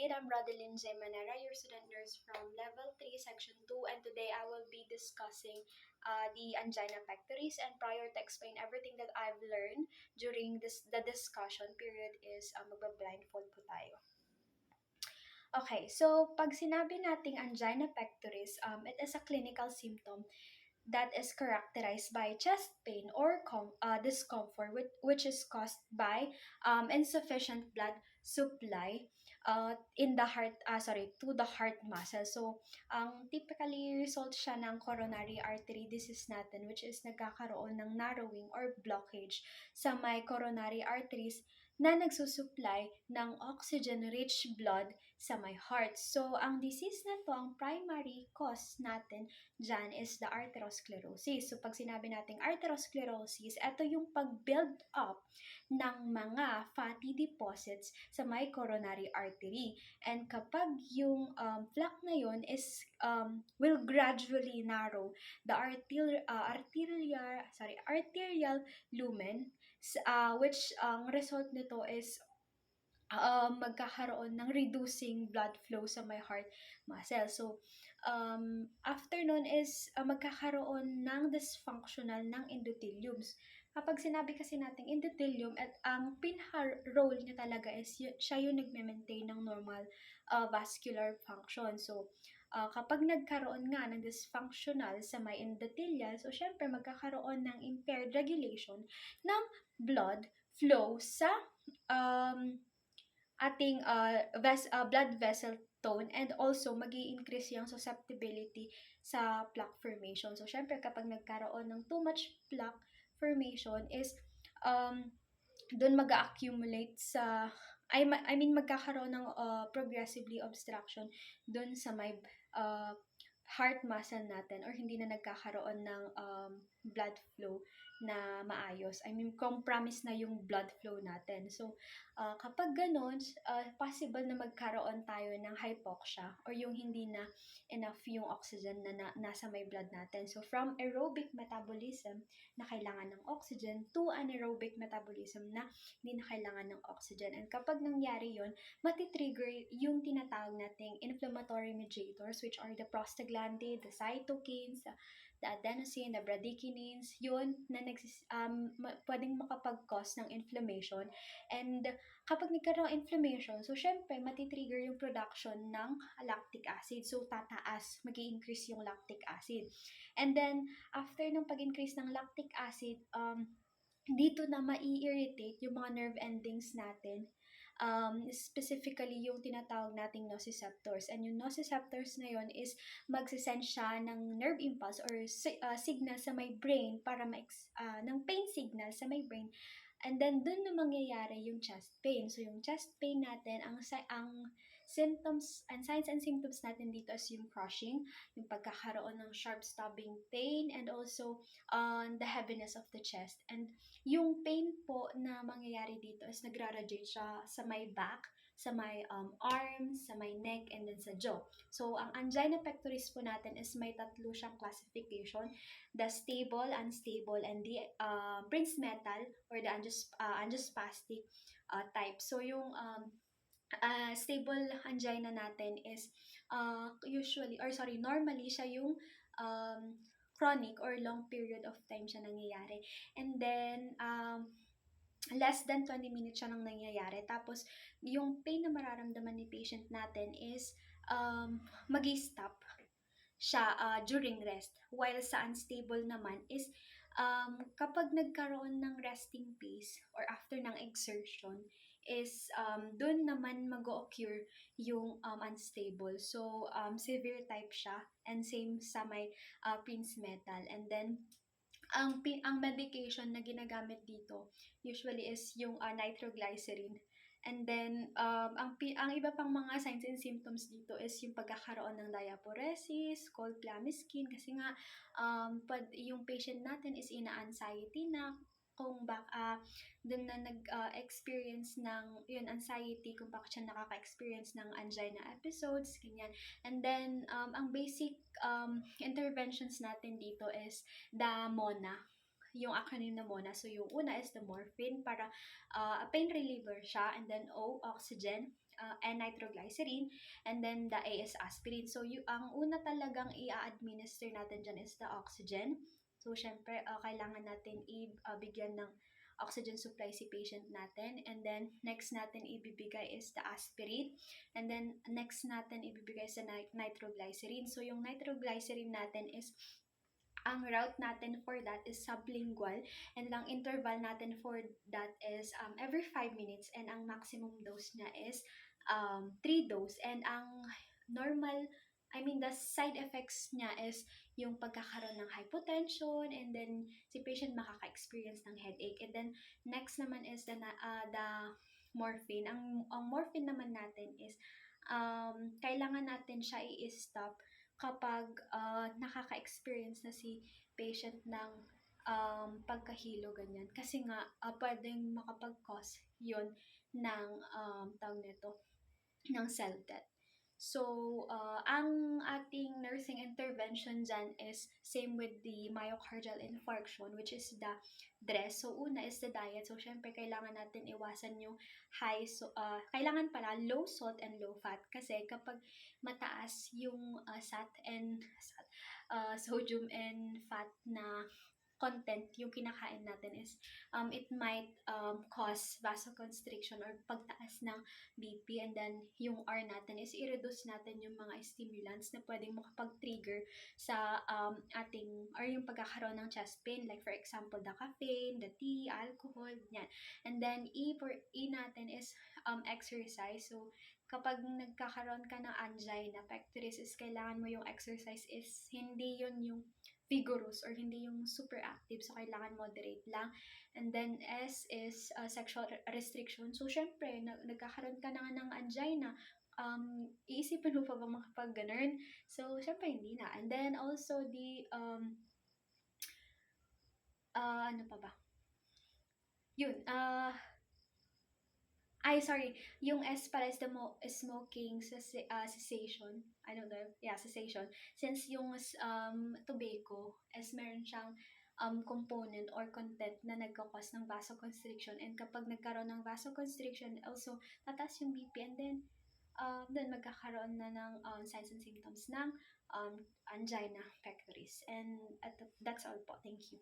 David. I'm Rodeline J. Manera, your student nurse from Level 3, Section 2, and today I will be discussing the angina pectoris. And prior to explain everything that I've learned during the discussion period is magbablindfold po tayo. Okay, so pag sinabi nating angina pectoris, it is a clinical symptom that is characterized by chest pain or discomfort, which is caused by insufficient blood supply in the heart, to the heart muscle. So, typically result siya ng coronary artery disease natin, which is nagkakaroon ng narrowing or blockage sa may coronary arteries na nagsusupply ng oxygen-rich blood sa my heart. So, ang disease na to, ang primary cause natin dyan is the arteriosclerosis. So, pag sinabi nating arteriosclerosis, ito yung pag-build up ng mga fatty deposits sa may coronary artery. And kapag yung plaque na yun is will gradually narrow the arterial lumen, which ang result nito is magkakaroon ng reducing blood flow sa my heart muscle. So, after nun is magkakaroon ng dysfunctional ng endotheliums. Kapag sinabi kasi nating endothelium, at ang pinaka-role niya talaga is siya yung nagme-maintain ng normal vascular function. So, kapag nagkaroon nga ng dysfunctional sa may endothelial, so syempre magkakaroon ng impaired regulation ng blood flow sa ating blood vessel tone, and also magi-increase yung susceptibility sa plaque formation. So, syempre kapag nagkaroon ng too much plaque formation is doon mag-accumulate sa magkakaroon ng progressively obstruction doon sa may heart muscle natin, or hindi na nagkakaroon ng blood flow na maayos. Compromise na yung blood flow natin. So, kapag ganun, possible na magkaroon tayo ng hypoxia, or yung hindi na enough yung oxygen na nasa may blood natin. So, from aerobic metabolism na kailangan ng oxygen to anaerobic metabolism na hindi na kailangan ng oxygen. And kapag nangyari yun, matitrigger yung tinatawag nating inflammatory mediators, which are the prostaglandin, the cytokines, the adenosine, the bradykinins, yun na pwedeng makapag-cause ng inflammation. And kapag nagkaroon ng inflammation, so syempre matitrigger yung production ng lactic acid. So tataas, mag-i-increase yung lactic acid. And then, after ng pag-increase ng lactic acid, dito na mai-irritate yung mga nerve endings natin. Specifically yung tinatawag nating nociceptors. And yung nociceptors na yun is magsisend siya ng nerve impulse or signal sa my brain para ng pain signal sa my brain. And then, dun na mangyayari yung chest pain. So, yung chest pain natin, ang symptoms and signs and symptoms natin dito is yung crushing, yung pagkakaroon ng sharp stabbing pain, and also the heaviness of the chest. And yung pain po na mangyayari dito is nagra-radiate siya sa my back, sa my arms, sa my neck, and then sa jaw. So, ang angina pectoris po natin is may tatlo siyang classification: the stable, unstable, and the Prinzmetal or the angiospastic type. So, yung stable angina natin is normally siya yung chronic or long period of time siya nangyayari. And then, less than 20 minutes siya nang nangyayari. Tapos, yung pain na mararamdaman ni patient natin is mag-stop siya during rest. While sa unstable naman is kapag nagkaroon ng resting pace or after ng exertion is dun naman mag-occur yung unstable. So, severe type siya, and same sa may Prinzmetal. And then, ang medication na ginagamit dito usually is yung nitroglycerin. And then, ang iba pang mga signs and symptoms dito is yung pagkakaroon ng diaporesis, cold clammy skin, kasi nga yung patient natin is ina-anxiety na, kung dun na nag-experience ng anxiety, kung bakit siya nakaka-experience ng angina episodes, ganyan. And then, ang basic interventions natin dito is the MONA, yung acronym na MONA. So, yung una is the morphine para pain reliever siya, and then O, oxygen, N-nitroglycerin, and then the A is aspirin. So, ang una talagang i-administer natin dyan is the oxygen. So, syempre, kailangan natin ibigyan ng oxygen supply si patient natin. And then, next natin ibibigay is the aspirin. And then, next natin ibibigay sa nitroglycerin. So, yung nitroglycerin natin is, ang route natin for that is sublingual, and ang interval natin for that is every 5 minutes, and ang maximum dose niya is 3 dose, and ang normal, I mean the side effects niya is yung pagkakaroon ng hypotension, and then si patient makaka-experience ng headache. And then next naman is the morphine. Ang morphine naman natin is kailangan natin siya i-stop kapag nakaka-experience na si patient ng pagkahilo, ganyan. Kasi nga, pwedeng makapag-cause yun ng, tawag nito, ng cell death. So, ang ating nursing intervention dyan is same with the myocardial infarction, which is the DRESS. So, una is the diet. So, syempre, kailangan natin iwasan yung kailangan pala low salt and low fat. Kasi kapag mataas yung sodium and fat na content yung kinakain natin is it might cause vasoconstriction or pagtaas ng BP, and then yung R natin is i-reduce natin yung mga stimulants na pwedeng makapag-trigger sa ating or yung pagkakaroon ng chest pain, like for example the caffeine, the tea, alcohol, yan. And then E natin is exercise. So kapag nagkakaroon ka ng angina pectoris, is kailangan mo yung exercise is hindi yun yung vigorous or hindi yung super active. So, kailangan moderate lang. And then, S is sexual restriction. So, syempre, nagkakaroon ka na nga ng angina, iisipin mo pa ba makapag-ganun? So, syempre, hindi na. And then, also, ano pa ba? Yun, sorry. Yung S pala is smoking cessation. I don't know. Yeah, cessation. Since yung tobacco is meron siyang component or content na nagkakos ng vasoconstriction. And kapag nagkaroon ng vasoconstriction, also tataas yung BP, and then magkakaroon na ng signs and symptoms ng angina pectoris. And that's all po. Thank you.